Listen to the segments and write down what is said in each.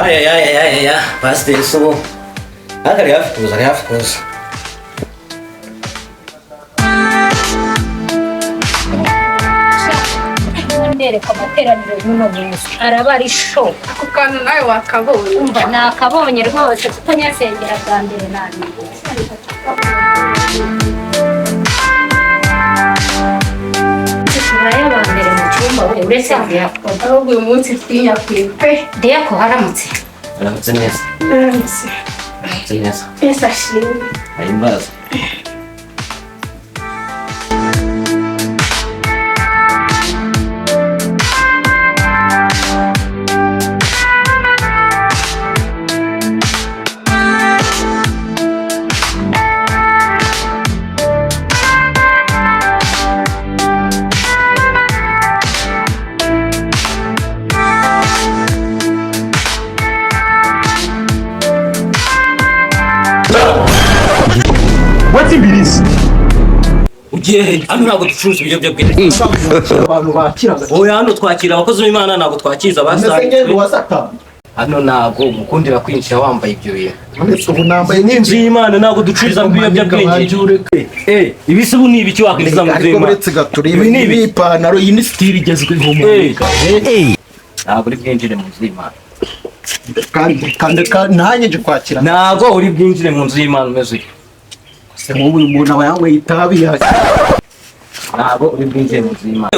Ya. Pastor so. Ari hafi kuza. Ndereka amateraniro y'uno munsi araba ari show. Ako kantu nawe wakabonye. Umva nakabonye rwose kuko nyasengera bwa mbere nani. Turaye ba mbere mu cyumba uretse Diako. Ahubwo uyu munsi twiyakwiye pe. Diako haramutse. Haramutse neza. Pesa shimwe. Ayimbaza. What's in this? Ugiye hano ntabwo ducuruza ibiyobyabwenge. Abantu bakira. Oya hano twakira abakozi b'Imana ntabwo twakiza abasanzwe. Hano ntabwo mukundira kwinjira wambaye ibyo bintu. Ndetse ubu nambaye n'inzu y'Imana ntabwo ducuruza ibiyobyabwenge. Ibisubu ni ibiki wakwinjiza mu nzu y'Imana? Uretse gature ibi ni ipantaro iyi ni style igezweho mu ntabwo uri bwinjire mu nzu y'Imana. kandi nanjye nje kwakira. Ntabwo uri bwinjire mu nzu y'Imana umeze uko. Nk'ubu uyu muntu aba yanyweye itabi ntabwo uri bwinjire mu nzu y'Imana.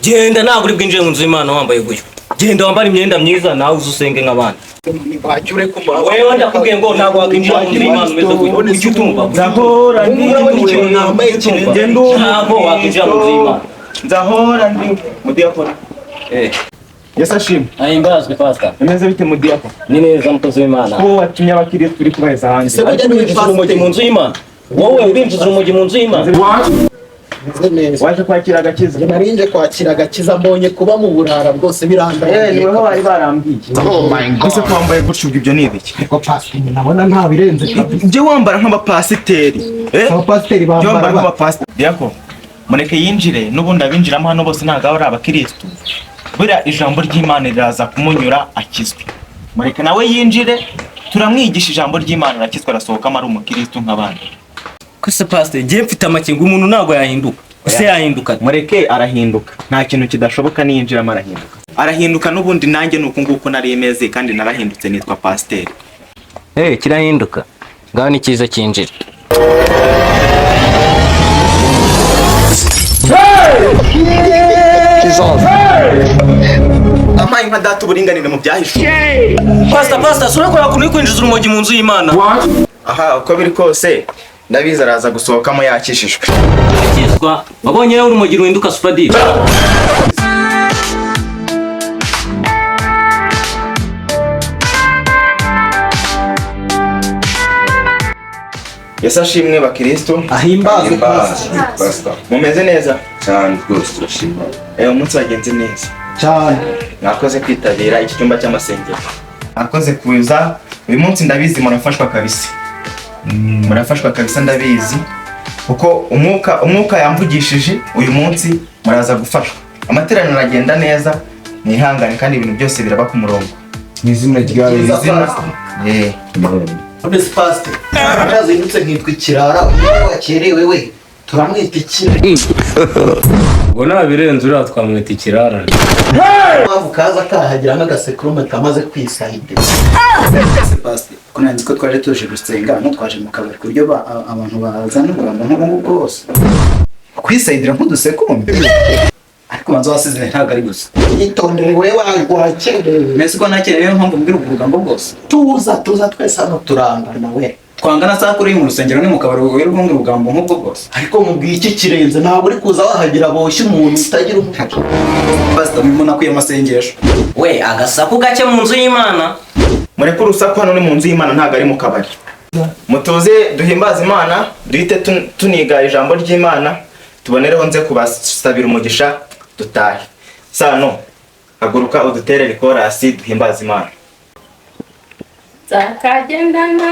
Genda ntabwo uri bwinjire mu nzu y'Imana wambaye gutyo. Genda wambara imyenda myiza nawe uzusenge nk'abandi. Wacyure ko wewe ndakubwiye ngo ntabwo wakwinjira mu nzu y'Imana umeze gutyo. Icyo utumva. Nzahora ndi nambaye ikirenge ntabwo wakwinjira mu nzu y'Imana. Nzahora ndi mudiyakoni. Yes ashimwe. Ahimbazwe pastor. Imeze bite mudiyakoni? Ni neza mukozi w'Imana. Ko watumye abakiriya turi kubaheza hanze. Urumogi mu nzu y'Imana. Wowe urinjiza urumogi mu nzu y'Imana. Waje kwakira agakiza. Narinje kwakira agakiza mbonye kuba mu burara bwose biranda. Niwe bari barambwiye. Oh my god. Ese kwambaye gutyo ibyo ni ibiki? Ko pastor nabona nta birenze. Nje wambara nk'abapasiteri. Abapasiteri bambara nk'abapasiteri. Diako. Mureke yinjire n'ubundi abinjiramo hano bose ntago ari abakristo. Buriya ijambo ry'Imana riraza kumunyura akizwe. Mureke nawe yinjire turamwigisha ijambo ry'Imana arakizwa arasohokamo ari umukristo nk'abandi. Kose pastor ngiye mfite amakingo umuntu ntago yahinduka. Ese yahinduka. Mureke arahinduka. Nta kintu kidashoboka niyinjiramo arahinduka. Arahinduka n'ubundi nanjye nuko nguko nari imeze kandi narahindutse nitwa pasiteri. Kirahinduka. Ngaho ni cyiza kinjira. Amaye nka data uburinganire mu byahisho. Pastor surakora kuri kwinjiza urumogi mu nzu y'Imana. Aha uko biri kose ndabiza araza gusohokamo yakishishwe. Akizwa wabonye rero urumogi ruhinduka supadi. Yesu ashimwe bakristo. Ahimbazwe pastor. Mumeze neza? cyane rwose turashima. Umunsi wagenze neza. cyane. Mwakoze kwitabira iki cyumba cy'amasengero. Mwakoze kuza. Uyu munsi ndabizi murafashwa kabisa. Murafashwa kabisa ndabizi. Kuko umwuka yamvugishije uyu munsi muraza gufashwa. Amateraniro aragenda neza. Nihangane kandi ibintu byose biraba ku murongo. Nizina ryawe izina. Mbese pastor. Yazindutse nkitwa ikirara wakerewe we. Turamwita ikirara. Ngo nabirenze uriya twamwita ikirara. Mpamvu kaza kahagira n'agasekuru kamaze kwisahidira. Pastor, kuna nzi ko twaje tuje gusenga no twaje mu kabari kuryo abantu bazana umurambo nk'ubu bwose. Kwisahidira nk'udusekumbe. Ariko manzo wasize ntago ari gusa. Yitondere we wagwakere. Mese ko nakerewe mpamvu mbwira ubugambo bwose. Tuza twese hano turangana we. Twangana saa kuri mu rusengero ni mu kabari wera ubwo ubugambo nk'ubwo bwose. Ariko mubwiye iki kirenze ntabwo uri kuza wahagira boshye umuntu utagira umuco. Pastor mubona ko amasengesho. We agasaku gake mu nzu y'Imana. Mureke urusaku hano ni mu nzu y'Imana ntago ari mu kabari. Mutuze duhimbaza Imana, duhite tuniga ijambo ry'Imana, tubonereho nze kubasabira umugisha dutahe. Sano haguruka uduterere korasi duhimbaza Imana. nzakagendana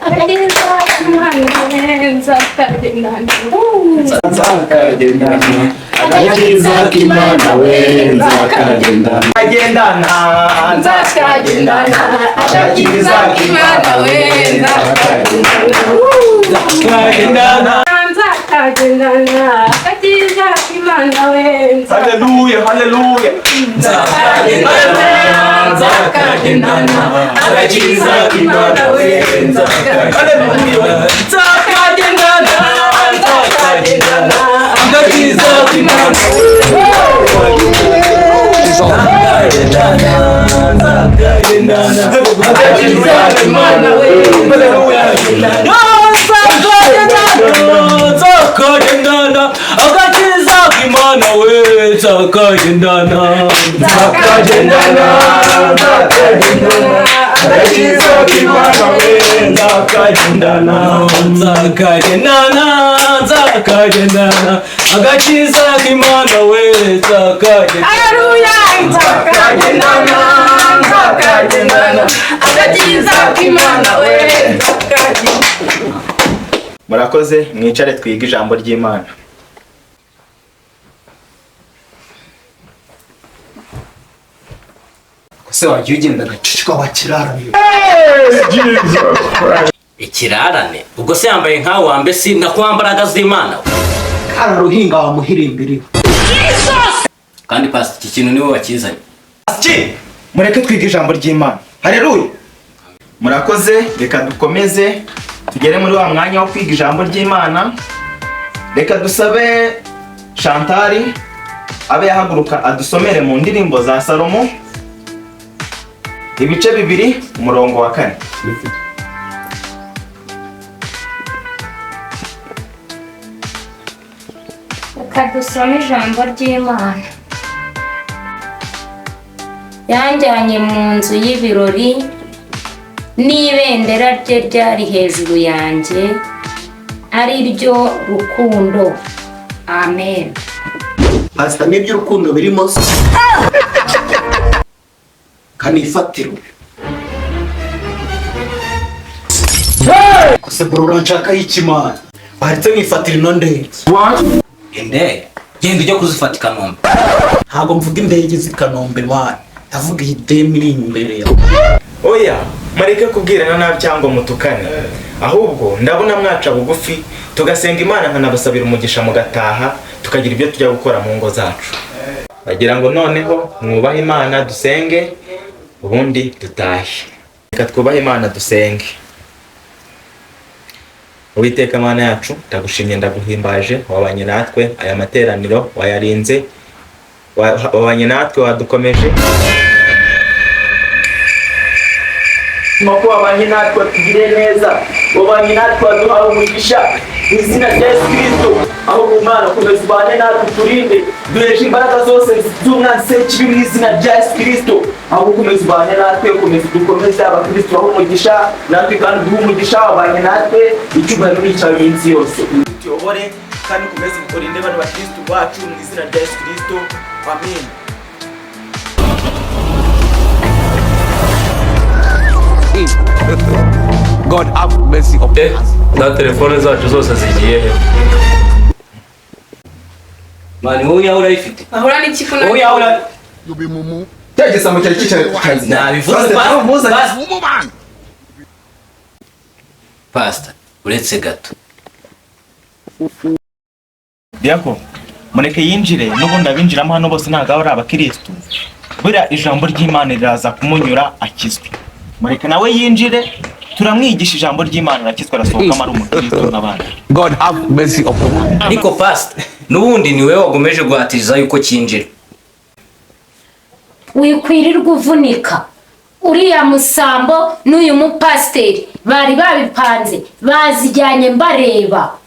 agakiza k'Imana we nzakagendana agakiza k'Imana we nzakagendana nzakagendana agakiza k'Imana we nzakagendana agakiza k'Imana we Hallelujah, hallelujah. nzakagendana agakiza k'Imana we Hallelujah. Nzakagendana agakiza k'Imana we Murakoze mwicare twiga ijambo ry'Imana. se wagiye ugenda agacicwa wakiraranye ikirarane ubwo se yambaye nkawe wambe si ndakwambaraga z'Imana kararuhinga wamuhirimbiriwe kandi pasi iki kintu niwe wakizanye. Mureke twiga ijambo ry'Imana. Haleluya. Murakoze, reka dukomeze tugere muri wa mwanya wo kwiga ijambo ry'Imana. Reka dusabe Chantal abe yahaguruka adusomere mu ndirimbo za Salomo ibice 2 umurongo wa 4. Reka dusome ijambo ry'Imana. Yanjyanye mu nzu y'ibirori n'ibendera rye ryari hejuru yanjye ari ryo rukundo. Amen. hasta n'iby'urukundo birimo kanifatiro kose burura nshaka y'ikimana baritse mwifatira ino ndege Indege genda ujye kuzifata i Kanombe. ntabwo mvuga indege z'i Kanombe mwana ndavuga iyi demi iri imbere yawe. Oya, mureke kubwirana nabi cyangwa mutukane. Ahubwo ndabona mwaca bugufi tugasenga Imana nkanabasabira umugisha mugataha tukagira ibyo tujya gukora mu ngo zacu. Bagira ngo noneho mwubahe Imana dusenge ubundi dutahe. Reka twubahe Imana dusenge. Uwiteka Mana yacu ndagushimye ndaguhimbaje wabanye natwe aya materaniro wayarinze wabanye natwe wadukomeje Mako wabanye natwe tugire neza wabanye natwe waduhawe umugisha mu izina rya Yesu Kristo aho Imana komeza ubane natwe turinde duheje imbaraga zose z'umwanzi sekibi mu izina rya Yesu Kristo aho komeza ubane natwe komeza dukomeze abakristo baho umugisha natwe kandi duhe umugisha wabanye natwe icyubahiro n'icyawe iminsi yose tuyobore kandi komeze gukorinde bano bakristo bacu mu izina rya Yesu Kristo amen. God have mercy upon us. Na telefone zacu zose zigiye he? Mani wowe yawe urayifite? ahura n'ikiko na Wowe yawe ura You be mumu. Tegesa mu cyari cyicare tukazi. nabivuze Pastor uretse gato. Diako mureke yinjire n'ubundi abinjiramo hano bose ntago ari abakristo buriya ijambo ry'Imana riraza kumunyura akizwe. Mureke nawe yinjire turamwigisha ijambo ry'Imana arakizwa arasohoka ari umukristo n'abandi. God have mercy upon us. Ariko Pastor nubundi ni wewe wagomeje guhatiriza yuko kinjira. Wikwirirwa uvunika. Uriya musambo n'uyu mupasiteri bari babipanze bazijyanye mbareba.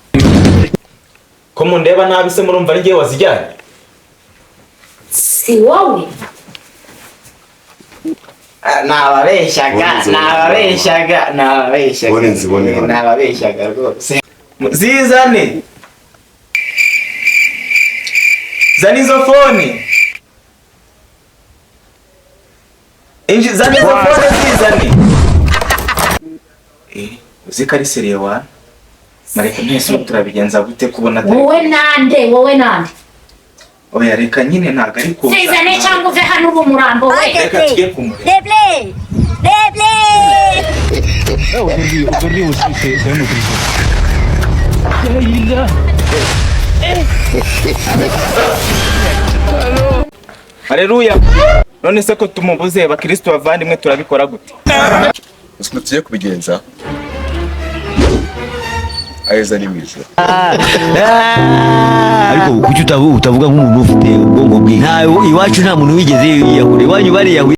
Ko mundeba nabi se murumva ari ngiye wazijyanye? Si wowe. Nababeshyaga rwose. Zizane. Zani izo fone. Inji zane zo phone zizane. Uzi ko ari seriye wa. Mareka mwese turabigenza gute kubona atari. Wowe nande. Oya reka nyine ntago ari ko. Sizane cyangwa uve hano ubu murambo we. Reka tujye kumure. Deble. Haleluya. None se ko tumubuze abakristo bavandimwe turabikora gute? Usko tugiye kubigenza aheza ni mwijoro. Ariko kuki utavuga nk'umuntu ufite ubwonko bwinshi? Nta iwacu nta muntu wigeze yiyahura. Iwanyu bariyahuye.